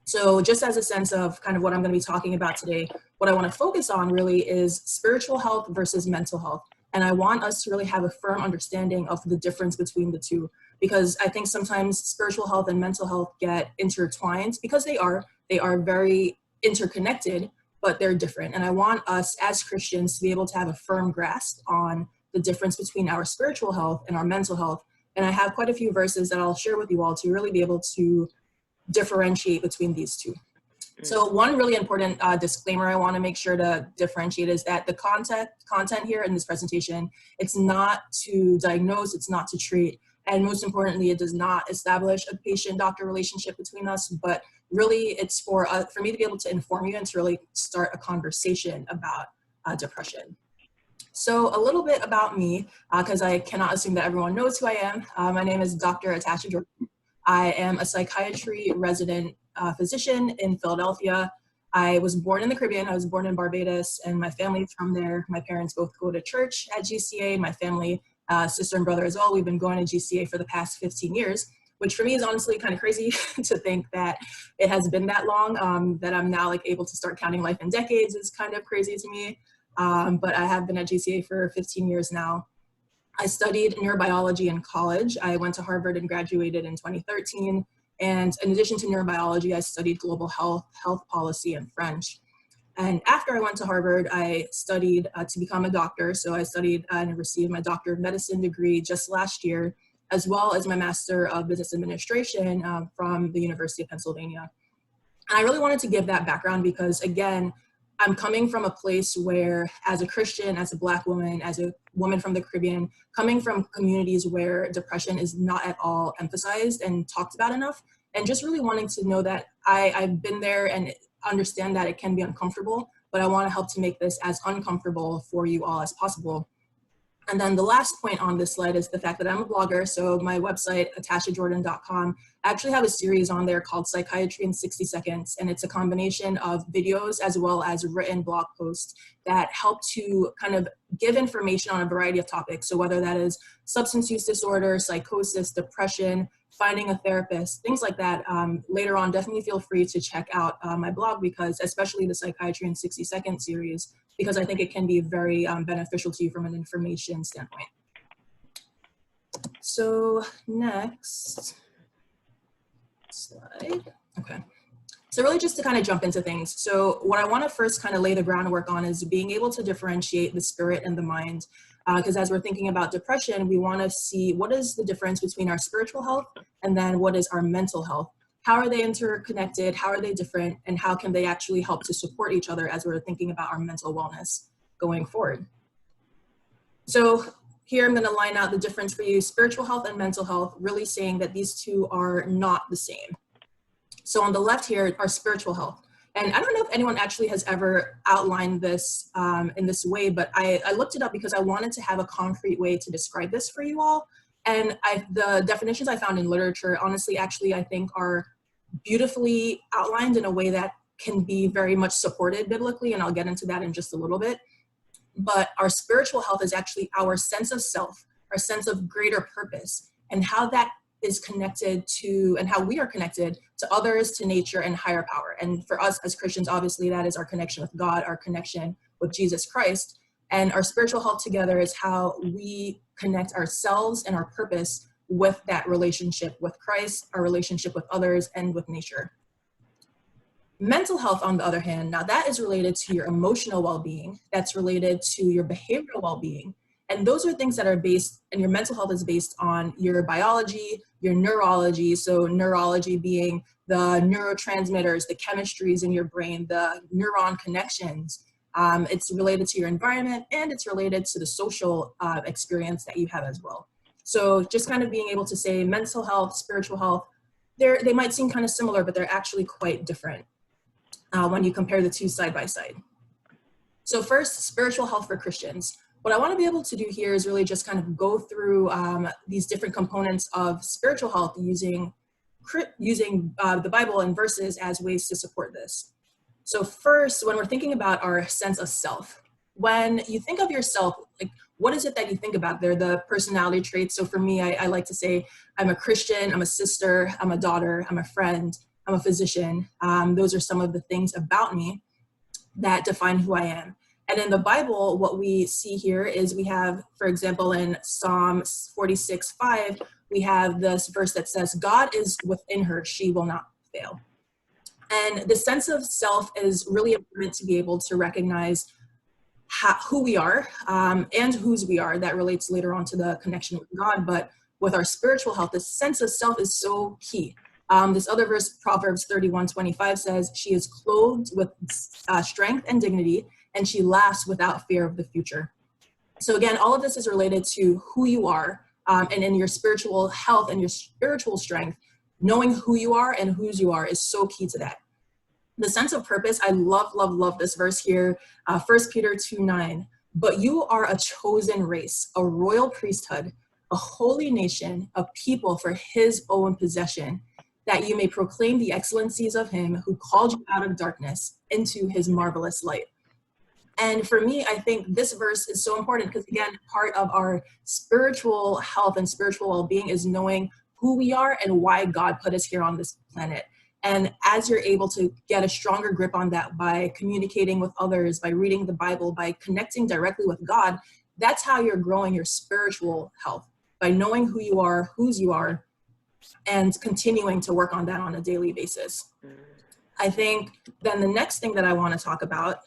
So just as a sense of kind of what I'm going to be talking about today, what I want to focus on really is spiritual health versus mental health. And I want us to really have a firm understanding of the difference between the two, because I think sometimes spiritual health and mental health get intertwined because they are very interconnected, but they're different. And I want us as Christians to be able to have a firm grasp on the difference between our spiritual health and our mental health. And I have quite a few verses that I'll share with you all to really be able to differentiate between these two. So one really important disclaimer I want to make sure to differentiate is that the content here in this presentation, it's not to diagnose, it's not to treat, and most importantly, it does not establish a patient-doctor relationship between us, but really it's for me to be able to inform you and to really start a conversation about depression. So a little bit about me, because I cannot assume that everyone knows who I am. My name is Dr. Atasha Jordan. I am a psychiatry resident physician in Philadelphia. I was born in the Caribbean. I was born in Barbados, and my family's from there. My parents both go to church at GCA. My family, sister and brother as well, we've been going to GCA for the past 15 years, which for me is honestly kind of crazy to think that it has been that long, that I'm now like able to start counting life in decades is kind of crazy to me. But I have been at GCA for 15 years now. I studied neurobiology in college. I went to Harvard and graduated in 2013. And in addition to neurobiology, I studied global health, health policy, and French. And after I went to Harvard, I studied to become a doctor. So I studied and received my Doctor of Medicine degree just last year, as well as my Master of Business Administration from the University of Pennsylvania. And I really wanted to give that background because, again, I'm coming from a place where, as a Christian, as a Black woman, as a woman from the Caribbean, coming from communities where depression is not at all emphasized and talked about enough, and just really wanting to know that I've been there and understand that it can be uncomfortable, but I want to help to make this as uncomfortable for you all as possible. And then the last point on this slide is the fact that I'm a blogger. So my website, atashajordan.com, I actually have a series on there called Psychiatry in 60 Seconds. And it's a combination of videos as well as written blog posts that help to kind of give information on a variety of topics. So whether that is substance use disorder, psychosis, depression, finding a therapist, things like that. Later on, definitely feel free to check out my blog, because especially the Psychiatry in 60 Seconds series, because I think it can be very beneficial to you from an information standpoint. So next slide. Okay. So really just to kind of jump into things. So what I want to first kind of lay the groundwork on is being able to differentiate the spirit and the mind. Because as we're thinking about depression, we want to see what is the difference between our spiritual health and then what is our mental health. How are they interconnected? How are they different? And how can they actually help to support each other as we're thinking about our mental wellness going forward? So here I'm going to line out the difference for you, spiritual health and mental health, really saying that these two are not the same. So on the left here are spiritual health. And I don't know if anyone actually has ever outlined this in this way, but I looked it up because I wanted to have a concrete way to describe this for you all. And the definitions I found in literature, honestly, actually, I think are beautifully outlined in a way that can be very much supported biblically, and I'll get into that in just a little bit. But our spiritual health is actually our sense of self, our sense of greater purpose, and how that is connected to, and how we are connected to others, to nature, and higher power. And for us as Christians, obviously, that is our connection with God, our connection with Jesus Christ. And our spiritual health together is how we connect ourselves and our purpose with that relationship with Christ, our relationship with others, and with nature. Mental health, on the other hand, now that is related to your emotional well-being, that's related to your behavioral well-being. And those are things that are based, and your mental health is based on your biology, your neurology. So neurology being the neurotransmitters, the chemistries in your brain, the neuron connections. It's related to your environment, and it's related to the social experience that you have as well. So just kind of being able to say mental health, spiritual health, they might seem kind of similar, but they're actually quite different when you compare the two side by side. So first, spiritual health for Christians. What I want to be able to do here is really just kind of go through these different components of spiritual health using the Bible and verses as ways to support this. So first, when we're thinking about our sense of self, when you think of yourself, like, what is it that you think about? They're the personality traits. So for me, I like to say I'm a Christian, I'm a sister, I'm a daughter, I'm a friend, I'm a physician. Those are some of the things about me that define who I am. And in the Bible, what we see here is we have, for example, in Psalm 46:5, we have this verse that says, God is within her, she will not fail. And the sense of self is really important to be able to recognize who we are and whose we are. That relates later on to the connection with God. But with our spiritual health, the sense of self is so key. This other verse, Proverbs 31:25 says, she is clothed with strength and dignity, and she laughs without fear of the future. So again, all of this is related to who you are, and in your spiritual health and your spiritual strength, knowing who you are and whose you are is so key to that. The sense of purpose, I love this verse here, 1 Peter 2:9. But you are a chosen race, a royal priesthood, a holy nation, a people for his own possession, that you may proclaim the excellencies of him who called you out of darkness into his marvelous light. And for me, I think this verse is so important because, again, part of our spiritual health and spiritual well-being is knowing who we are and why God put us here on this planet. And as you're able to get a stronger grip on that by communicating with others, by reading the Bible, by connecting directly with God, that's how you're growing your spiritual health, by knowing who you are, whose you are, and continuing to work on that on a daily basis. I think then the next thing that I want to talk about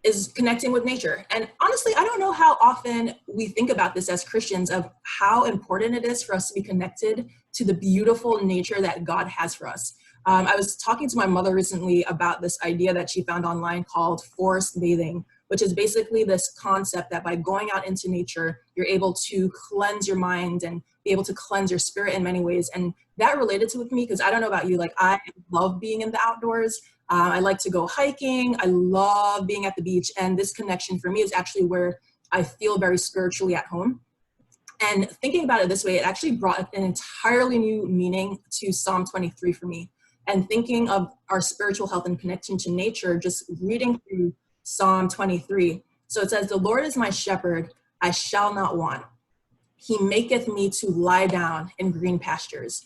is connecting with nature. And honestly, I don't know how often we think about this as Christians of how important it is for us to be connected to the beautiful nature that God has for us. I was talking to my mother recently about this idea that she found online called forest bathing, which is basically this concept that by going out into nature, you're able to cleanse your mind and be able to cleanse your spirit in many ways. And that related to with me because I don't know about you, like I love being in the outdoors. I like to go hiking. I love being at the beach. And this connection for me is actually where I feel very spiritually at home. And thinking about it this way, it actually brought an entirely new meaning to Psalm 23 for me. And thinking of our spiritual health and connection to nature, just reading through Psalm 23. So it says, the Lord is my shepherd, I shall not want. He maketh me to lie down in green pastures.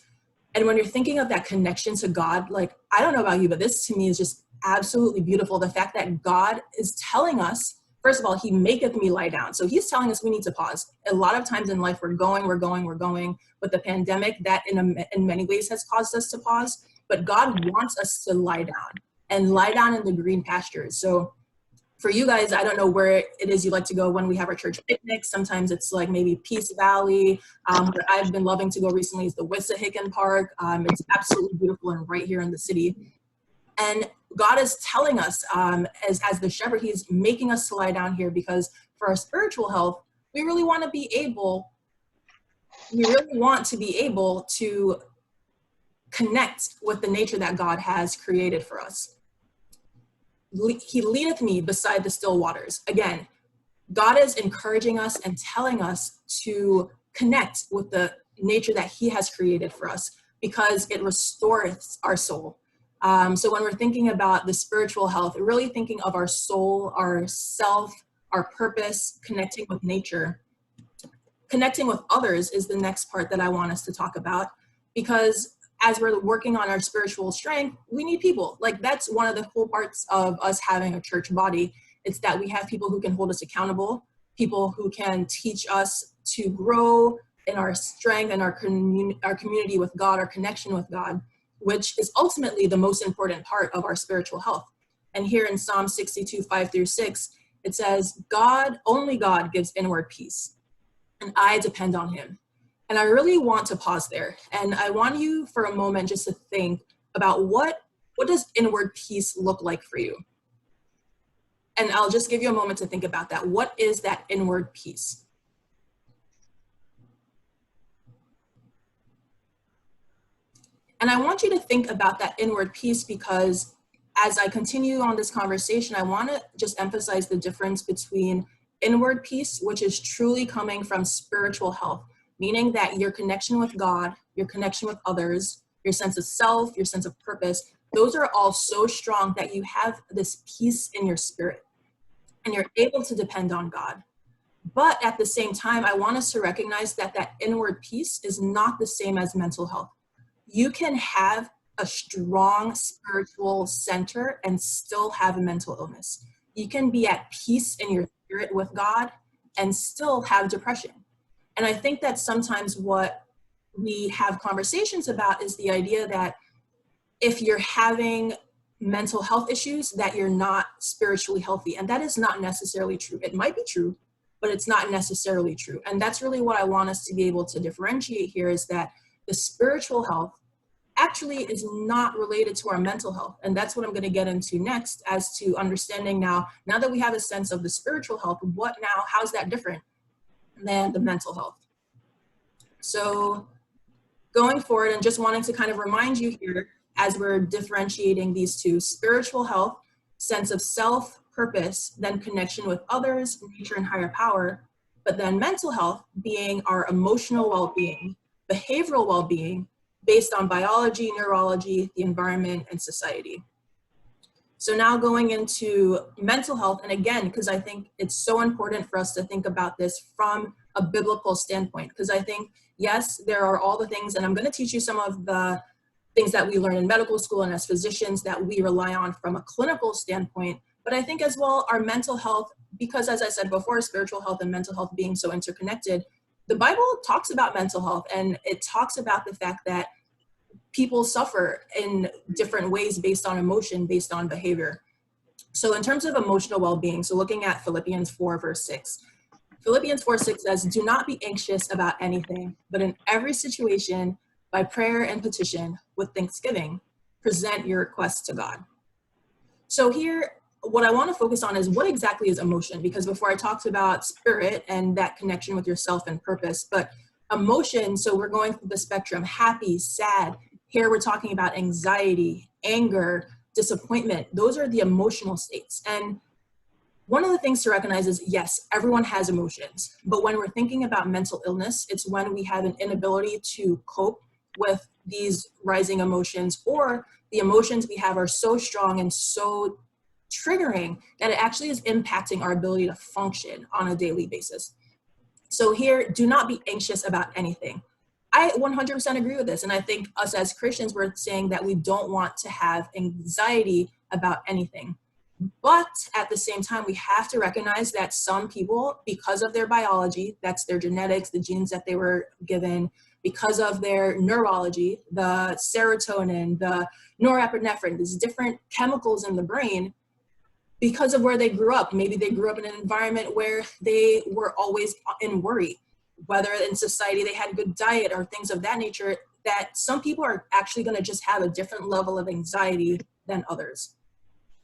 And when you're thinking of that connection to God, like, I don't know about you, but this to me is just absolutely beautiful. The fact that God is telling us, first of all, he maketh me lie down. So he's telling us we need to pause. A lot of times in life, we're going. With the pandemic, that in many ways has caused us to pause. But God wants us to lie down and lie down in the green pastures. So for you guys, I don't know where it is you like to go when we have our church picnics. Sometimes it's like maybe Peace Valley. What I've been loving to go recently is the Wissahickon Park. It's absolutely beautiful and right here in the city. And God is telling us, as the shepherd, he's making us to lie down here because for our spiritual health, we really want to be able to connect with the nature that God has created for us. He leadeth me beside the still waters. Again, God is encouraging us and telling us to connect with the nature that he has created for us because it restores our soul. So when we're thinking about the spiritual health, really thinking of our soul, our self, our purpose, connecting with nature, connecting with others is the next part that I want us to talk about because as we're working on our spiritual strength, we need people. Like that's one of the cool parts of us having a church body. It's that we have people who can hold us accountable, people who can teach us to grow in our strength and our community with God, our connection with God, which is ultimately the most important part of our spiritual health. And here in Psalm 62:5-6, it says, only God gives inward peace, and I depend on him. And I really want to pause there. And I want you for a moment just to think about what does inward peace look like for you? And I'll just give you a moment to think about that. What is that inward peace? And I want you to think about that inward peace because as I continue on this conversation, I want to just emphasize the difference between inward peace, which is truly coming from spiritual health, meaning that your connection with God, your connection with others, your sense of self, your sense of purpose, those are all so strong that you have this peace in your spirit and you're able to depend on God. But at the same time, I want us to recognize that that inward peace is not the same as mental health. You can have a strong spiritual center and still have a mental illness. You can be at peace in your spirit with God and still have depression. And I think that sometimes what we have conversations about is the idea that if you're having mental health issues, that you're not spiritually healthy. And that is not necessarily true. It might be true, but it's not necessarily true. And that's really what I want us to be able to differentiate here, is that the spiritual health actually is not related to our mental health. And that's what I'm going to get into next, as to understanding now that we have a sense of the spiritual health, how's that different than the mental health? So going forward, and just wanting to kind of remind you here, as we're differentiating these two: spiritual health, sense of self, purpose, then connection with others, nature, and higher power. But then mental health being our emotional well-being, behavioral well-being, based on biology, neurology, the environment, and society. So now going into mental health, and again, because I think it's so important for us to think about this from a biblical standpoint, because I think, yes, there are all the things, and I'm going to teach you some of the things that we learn in medical school and as physicians that we rely on from a clinical standpoint. But I think as well, our mental health, because as I said before, spiritual health and mental health being so interconnected, the Bible talks about mental health, and it talks about the fact that people suffer in different ways based on emotion, based on behavior. So in terms of emotional well-being, so looking at Philippians 4, verse 6, Philippians 4:6 says, "Do not be anxious about anything, but in every situation, by prayer and petition, with thanksgiving, present your requests to God." So here, what I want to focus on is what exactly is emotion, because before I talked about spirit and that connection with yourself and purpose, but emotion, so we're going through the spectrum: happy, sad. Here we're talking about anxiety, anger, disappointment. Those are the emotional states. And one of the things to recognize is, yes, everyone has emotions, but when we're thinking about mental illness, it's when we have an inability to cope with these rising emotions, or the emotions we have are so strong and so triggering that it actually is impacting our ability to function on a daily basis. So here, do not be anxious about anything. I 100% agree with this. And I think us as Christians, we're saying that we don't want to have anxiety about anything. But at the same time, we have to recognize that some people, because of their biology, that's their genetics, the genes that they were given, because of their neurology, the serotonin, the norepinephrine, these different chemicals in the brain, because of where they grew up. Maybe they grew up in an environment where they were always in worry, whether in society they had good diet or things of that nature, that some people are actually going to just have a different level of anxiety than others.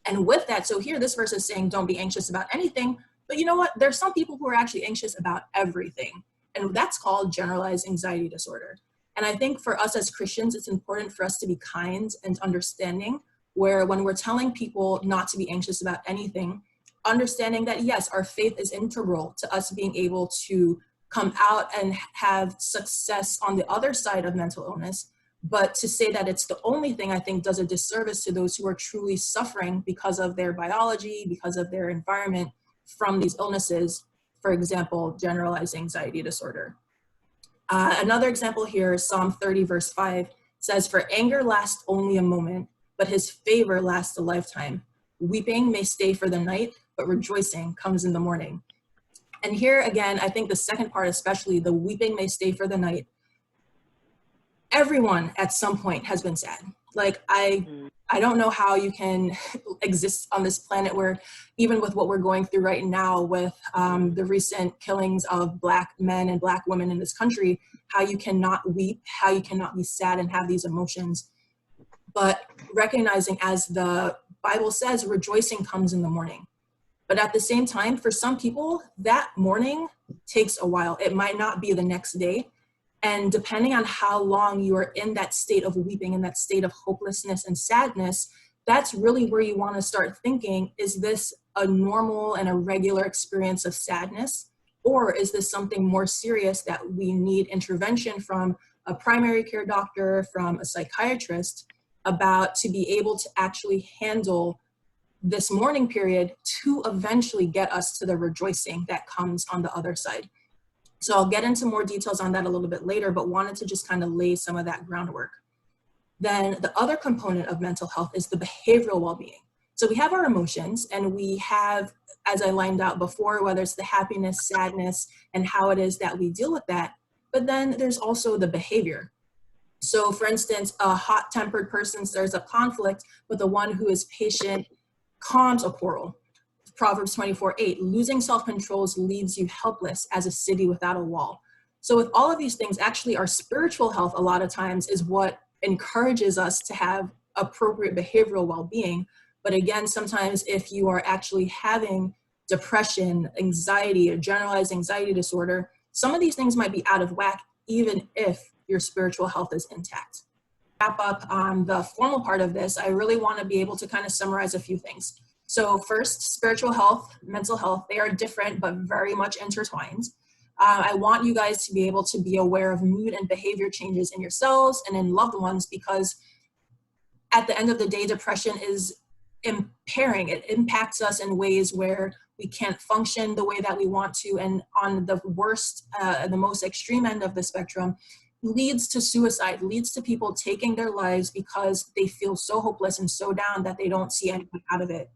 And with that, so here this verse is saying don't be anxious about anything, but you know what? There's some people who are actually anxious about everything, and that's called generalized anxiety disorder. And I think for us as Christians, it's important for us to be kind and understanding, where when we're telling people not to be anxious about anything, understanding that yes, our faith is integral to us being able to come out and have success on the other side of mental illness. But to say that it's the only thing, I think, does a disservice to those who are truly suffering because of their biology, because of their environment from these illnesses. For example, generalized anxiety disorder. Another example here is Psalm 30, verse 5 says, "For anger lasts only a moment, but his favor lasts a lifetime. Weeping may stay for the night, but rejoicing comes in the morning." And here again, I think the second part, especially the weeping may stay for the night. Everyone at some point has been sad. Like I don't know how you can exist on this planet where, even with what we're going through right now with the recent killings of Black men and Black women in this country, how you cannot weep, how you cannot be sad and have these emotions. But recognizing, as the Bible says, rejoicing comes in the morning. But at the same time, for some people, that morning takes a while. It might not be the next day. And depending on how long you are in that state of weeping, in that state of hopelessness and sadness, that's really where you want to start thinking, is this a normal and a regular experience of sadness? Or is this something more serious that we need intervention from a primary care doctor, from a psychiatrist, about to be able to actually handle this mourning period to eventually get us to the rejoicing that comes on the other side? So I'll get into more details on that a little bit later, but wanted to just kind of lay some of that groundwork. then the other component of mental health is the behavioral well-being. So we have our emotions, and we have, as I lined out before, whether it's the happiness, sadness, and how it is that we deal with that. But then there's also the behavior. So for instance, a hot-tempered person stirs up conflict, but the one who is patient calms a quarrel. Proverbs 24:8, losing self-control leaves you helpless as a city without a wall. So with all of these things, actually our spiritual health a lot of times is what encourages us to have appropriate behavioral well-being. But again, sometimes if you are actually having depression, anxiety, or generalized anxiety disorder, some of these things might be out of whack, even if your spiritual health is intact. Wrap up on the formal part of this, I really want to be able to kind of summarize a few things. So first, spiritual health, mental health, they are different but very much intertwined. I want you guys to be able to be aware of mood and behavior changes in yourselves and in loved ones, because at the end of the day, depression is impairing. It impacts us in ways where we can't function the way that we want to. And on the worst, the most extreme end of the spectrum, leads to suicide, leads to people taking their lives because they feel so hopeless and so down that they don't see anything out of it.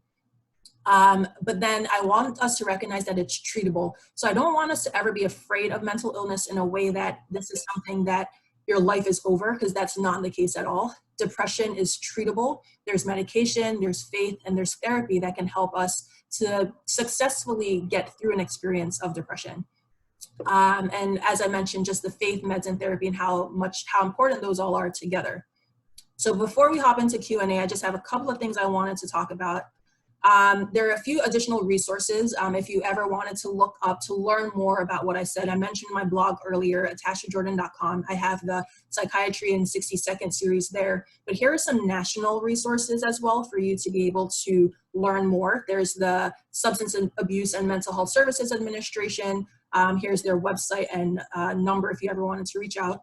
But then I want us to recognize that it's treatable. So I don't want us to ever be afraid of mental illness in a way that this is something that your life is over, because that's not the case at all. Depression is treatable. There's medication, there's faith, and there's therapy that can help us to successfully get through an experience of depression. And as I mentioned, just the faith, meds, and therapy, and how important those all are together. So before we hop into Q&A, I just have a couple of things I wanted to talk about. There are a few additional resources if you ever wanted to look up to learn more about what I said. I mentioned my blog earlier, AtashaJordan.com. I have the Psychiatry in 60 Seconds series there. But here are some national resources as well for you to be able to learn more. There's the Substance Abuse and Mental Health Services Administration. Here's their website and number if you ever wanted to reach out.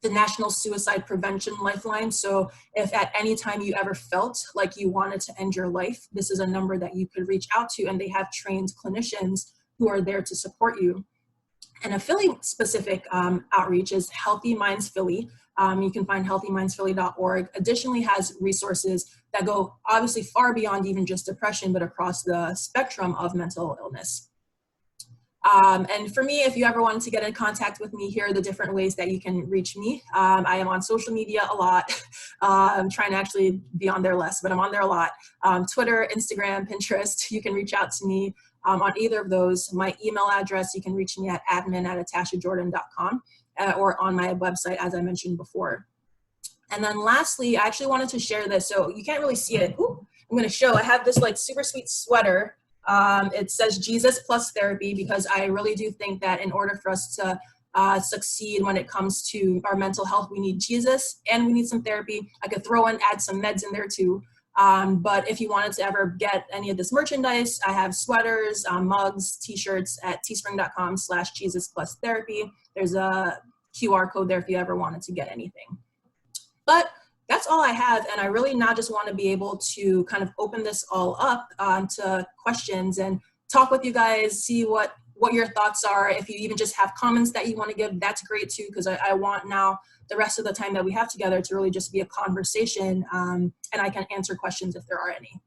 The National Suicide Prevention Lifeline. So if at any time you ever felt like you wanted to end your life, this is a number that you could reach out to, and they have trained clinicians who are there to support you. And a Philly-specific outreach is Healthy Minds Philly. You can find healthymindsphilly.org. Additionally has resources that go obviously far beyond even just depression, but across the spectrum of mental illness. And for me, if you ever wanted to get in contact with me, here are the different ways that you can reach me. I am on social media a lot. I'm trying to actually be on there less, but I'm on there a lot. Twitter, Instagram, Pinterest, you can reach out to me on either of those. My email address, you can reach me at admin@atashajordan.com or on my website, as I mentioned before. And then lastly, I actually wanted to share this. So you can't really see it. Ooh, I'm going to show. I have this like super sweet sweater. It says Jesus plus therapy, because I really do think that in order for us to succeed when it comes to our mental health, we need Jesus and we need some therapy. I could add some meds in there too. But if you wanted to ever get any of this merchandise, I have sweaters, mugs, t-shirts at teespring.com/Jesus plus therapy. There's a QR code there if you ever wanted to get anything. But that's all I have, and I really now just want to be able to kind of open this all up to questions and talk with you guys, see what your thoughts are. If you even just have comments that you want to give, that's great too, because I want now the rest of the time that we have together to really just be a conversation, and I can answer questions if there are any.